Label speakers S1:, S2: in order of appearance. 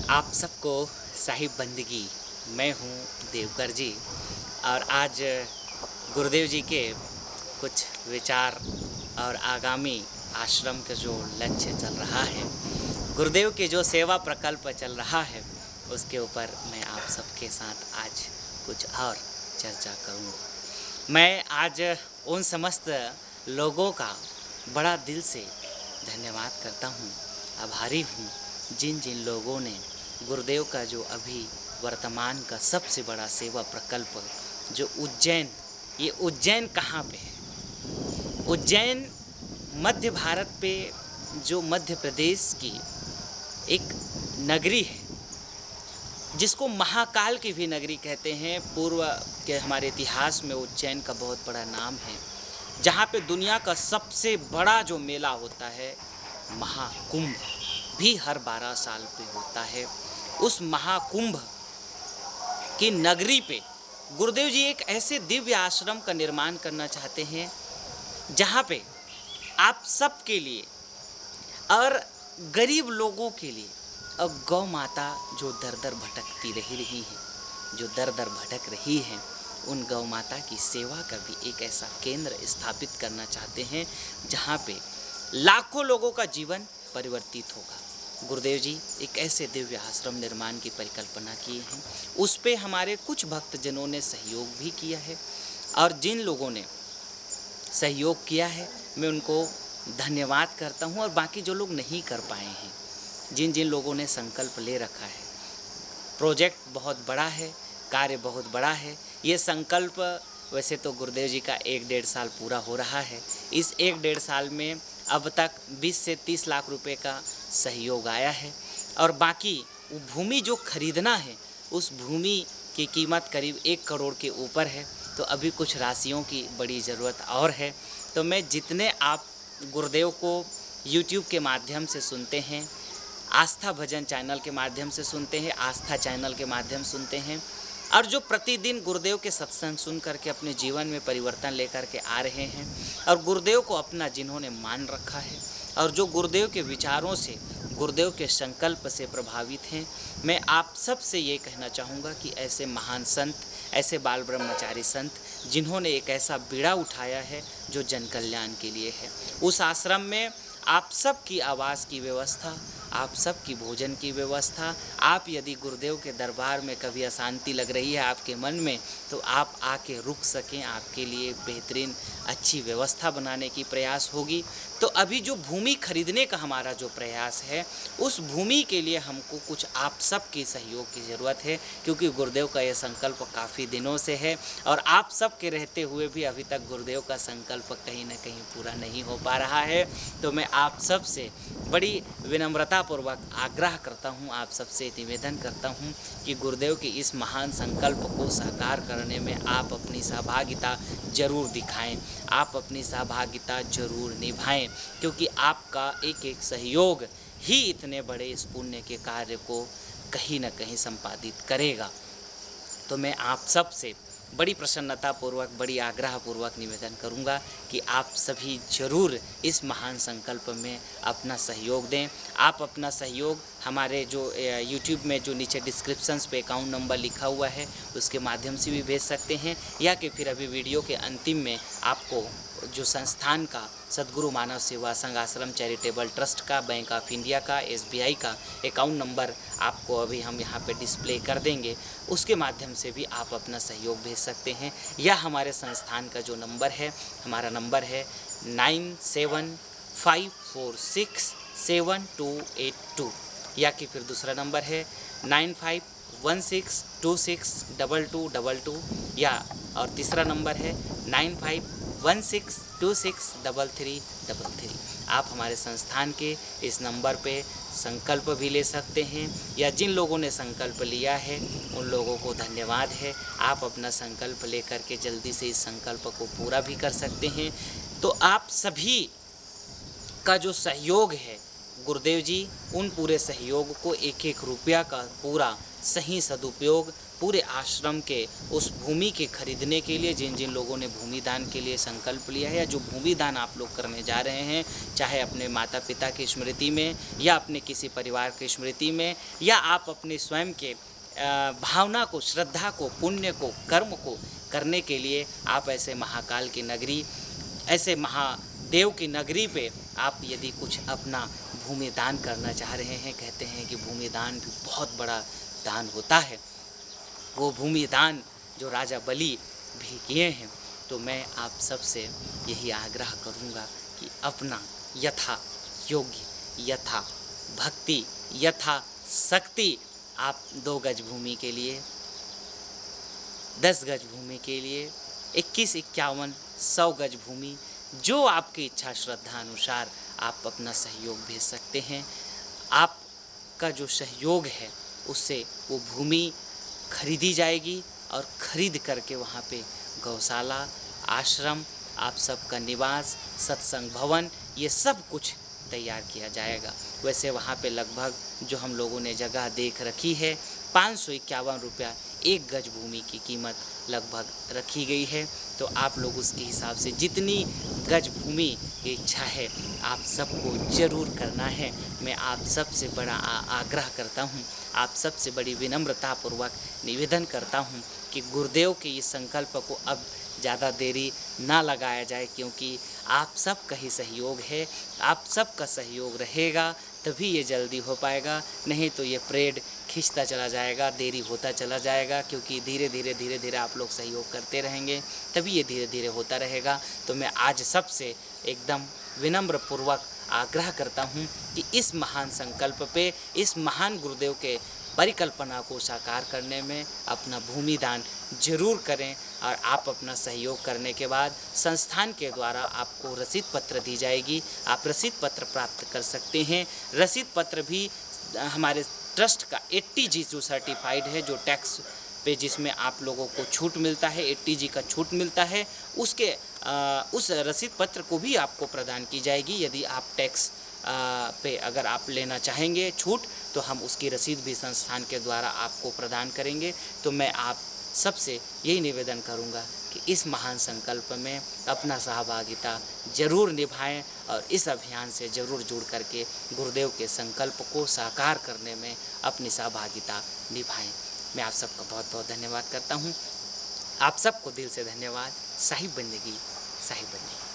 S1: आप सबको साहिब बंदगी। मैं हूँ देवकर जी और आज गुरुदेव जी के कुछ विचार और आगामी आश्रम का जो लक्ष्य चल रहा है, गुरुदेव के जो सेवा प्रकल्प चल रहा है, उसके ऊपर मैं आप सबके साथ आज कुछ और चर्चा करूँगा। मैं आज उन समस्त लोगों का बड़ा दिल से धन्यवाद करता हूँ, आभारी हूँ जिन जिन लोगों ने गुरुदेव का जो अभी वर्तमान का सबसे बड़ा सेवा प्रकल्प जो उज्जैन, ये उज्जैन कहाँ पे है? उज्जैन मध्य भारत पे जो मध्य प्रदेश की एक नगरी है जिसको महाकाल की भी नगरी कहते हैं। पूर्व के हमारे इतिहास में उज्जैन का बहुत बड़ा नाम है, जहाँ पे दुनिया का सबसे बड़ा जो मेला होता है महाकुंभ भी हर 12 साल पे होता है। उस महाकुंभ की नगरी पे गुरुदेव जी एक ऐसे दिव्य आश्रम का निर्माण करना चाहते हैं जहाँ पे आप सब के लिए और गरीब लोगों के लिए और गौ माता जो दर दर भटकती रही है, जो दर दर भटक रही हैं, उन गौ माता की सेवा का भी एक ऐसा केंद्र स्थापित करना चाहते हैं जहाँ पे लाखों लोगों का जीवन परिवर्तित होगा। गुरुदेव जी एक ऐसे दिव्य आश्रम निर्माण की परिकल्पना किए हैं, उस पे हमारे कुछ भक्तजनों ने सहयोग भी किया है और जिन लोगों ने सहयोग किया है मैं उनको धन्यवाद करता हूँ। और बाकी जो लोग नहीं कर पाए हैं, जिन जिन लोगों ने संकल्प ले रखा है, प्रोजेक्ट बहुत बड़ा है, कार्य बहुत बड़ा है। ये संकल्प वैसे तो गुरुदेव जी का 1-1.5 साल पूरा हो रहा है। इस 1-1.5 साल में अब तक 20 से 30 लाख रुपए का सहयोग आया है और बाकी वो भूमि जो खरीदना है, उस भूमि की कीमत करीब 1 करोड़ के ऊपर है। तो अभी कुछ राशियों की बड़ी ज़रूरत और है। तो मैं जितने आप गुरुदेव को YouTube के माध्यम से सुनते हैं, आस्था भजन चैनल के माध्यम से सुनते हैं, आस्था चैनल के माध्यम सुनते हैं और जो प्रतिदिन गुरुदेव के सत्संग सुन करके अपने जीवन में परिवर्तन लेकर के आ रहे हैं और गुरुदेव को अपना जिन्होंने मान रखा है और जो गुरुदेव के विचारों से, गुरुदेव के संकल्प से प्रभावित हैं, मैं आप सब से ये कहना चाहूँगा कि ऐसे महान संत, ऐसे बाल ब्रह्मचारी संत जिन्होंने एक ऐसा बीड़ा उठाया है जो जन कल्याण के लिए है, उस आश्रम में आप सब की आवास की व्यवस्था, आप सब की भोजन की व्यवस्था, आप यदि गुरुदेव के दरबार में कभी अशांति लग रही है आपके मन में, तो आप आके रुक सकें, आपके लिए बेहतरीन अच्छी व्यवस्था बनाने की प्रयास होगी। तो अभी जो भूमि खरीदने का हमारा जो प्रयास है, उस भूमि के लिए हमको कुछ आप सब के सहयोग की ज़रूरत है, क्योंकि गुरुदेव का ये संकल्प काफ़ी दिनों से है और आप सब के रहते हुए भी अभी तक गुरुदेव का संकल्प कहीं ना कहीं पूरा नहीं हो पा रहा है। तो मैं आप सब से बड़ी विनम्रतापूर्वक आग्रह करता हूं, आप सबसे निवेदन करता हूं कि गुरुदेव के इस महान संकल्प को साकार करने में आप अपनी सहभागिता जरूर दिखाएं, आप अपनी सहभागिता जरूर निभाएं, क्योंकि आपका एक एक सहयोग ही इतने बड़े इस पुण्य के कार्य को कहीं ना कहीं संपादित करेगा। तो मैं आप सब से बड़ी प्रसन्नतापूर्वक, बड़ी आग्रहपूर्वक निवेदन करूंगा कि आप सभी जरूर इस महान संकल्प में अपना सहयोग दें। आप अपना सहयोग हमारे जो YouTube में जो नीचे डिस्क्रिप्शंस पे अकाउंट नंबर लिखा हुआ है उसके माध्यम से भी भेज सकते हैं, या कि फिर अभी वीडियो के अंतिम में आपको जो संस्थान का सद्गुरु मानव सेवा संघ आश्रम चैरिटेबल ट्रस्ट का, बैंक ऑफ इंडिया का, SBI का अकाउंट नंबर आपको अभी हम यहाँ पे डिस्प्ले कर देंगे, उसके माध्यम से भी आप अपना सहयोग भेज सकते हैं। या हमारे संस्थान का जो नंबर है, हमारा नंबर है 9754672282, या कि फिर दूसरा नंबर है 9516262222, या और तीसरा नंबर है 9516263333। आप हमारे संस्थान के इस नंबर पे संकल्प भी ले सकते हैं, या जिन लोगों ने संकल्प लिया है उन लोगों को धन्यवाद है। आप अपना संकल्प लेकर के जल्दी से इस संकल्प को पूरा भी कर सकते हैं। तो आप सभी का जो सहयोग है गुरुदेव जी उन पूरे सहयोग को, एक एक रुपया का पूरा सही सदुपयोग पूरे आश्रम के उस भूमि के खरीदने के लिए, जिन जिन लोगों ने भूमि दान के लिए संकल्प लिया है या जो भूमि दान आप लोग करने जा रहे हैं, चाहे अपने माता पिता की स्मृति में या अपने किसी परिवार की स्मृति में, या आप अपने स्वयं के भावना को, श्रद्धा को, पुण्य को, कर्म को करने के लिए आप ऐसे महाकाल की नगरी, ऐसे महादेव की नगरी पे आप यदि कुछ अपना भूमि दान करना चाह रहे हैं, कहते हैं कि भूमि दान भी बहुत बड़ा दान होता है, वो भूमि दान जो राजा बलि भी किए हैं, तो मैं आप सबसे यही आग्रह करूँगा कि अपना यथा योग्य, यथा भक्ति, यथा शक्ति आप 2 गज भूमि के लिए, 10 गज भूमि के लिए, 21, 51, 100 गज भूमि, जो आपकी इच्छा श्रद्धा अनुसार आप अपना सहयोग भेज सकते हैं। आपका जो सहयोग है उससे वो भूमि खरीदी जाएगी और ख़रीद करके वहाँ पे गौशाला, आश्रम, आप सबका निवास, सत्संग भवन, ये सब कुछ तैयार किया जाएगा। वैसे वहाँ पे लगभग जो हम लोगों ने जगह देख रखी है, 551 रुपया 1 गज भूमि की कीमत लगभग रखी गई है। तो आप लोग उसके हिसाब से जितनी गज भूमि की इच्छा है आप सबको ज़रूर करना है। मैं आप सबसे बड़ा आग्रह करता हूँ, आप सबसे बड़ी विनम्रतापूर्वक निवेदन करता हूँ कि गुरुदेव के इस संकल्प को अब ज़्यादा देरी ना लगाया जाए, क्योंकि आप सबका ही सहयोग है, आप सबका सहयोग रहेगा तभी ये जल्दी हो पाएगा, नहीं तो ये परेड खिंचता चला जाएगा, देरी होता चला जाएगा, क्योंकि धीरे धीरे आप लोग सहयोग करते रहेंगे तभी ये धीरे धीरे होता रहेगा। तो मैं आज सबसे एकदम विनम्र पूर्वक आग्रह करता हूँ कि इस महान संकल्प पे, इस महान गुरुदेव के परिकल्पना को साकार करने में अपना भूमि दान जरूर करें। और आप अपना सहयोग करने के बाद संस्थान के द्वारा आपको रसीद पत्र दी जाएगी, आप रसीद पत्र प्राप्त कर सकते हैं। रसीद पत्र भी हमारे ट्रस्ट का 80G जो सर्टिफाइड है, जो टैक्स पे जिसमें आप लोगों को छूट मिलता है, 80G का छूट मिलता है, उसके उस रसीद पत्र को भी आपको प्रदान की जाएगी। यदि आप टैक्स पे अगर आप लेना चाहेंगे छूट, तो हम उसकी रसीद भी संस्थान के द्वारा आपको प्रदान करेंगे। तो मैं आप सबसे यही निवेदन करूंगा कि इस महान संकल्प में अपना सहभागिता जरूर निभाएं और इस अभियान से जरूर जुड़ करके गुरुदेव के संकल्प को साकार करने में अपनी सहभागिता निभाएं। मैं आप सबका बहुत बहुत धन्यवाद करता हूं। आप सबको दिल से धन्यवाद। साहिब बंदगी, साहिब बंदगी।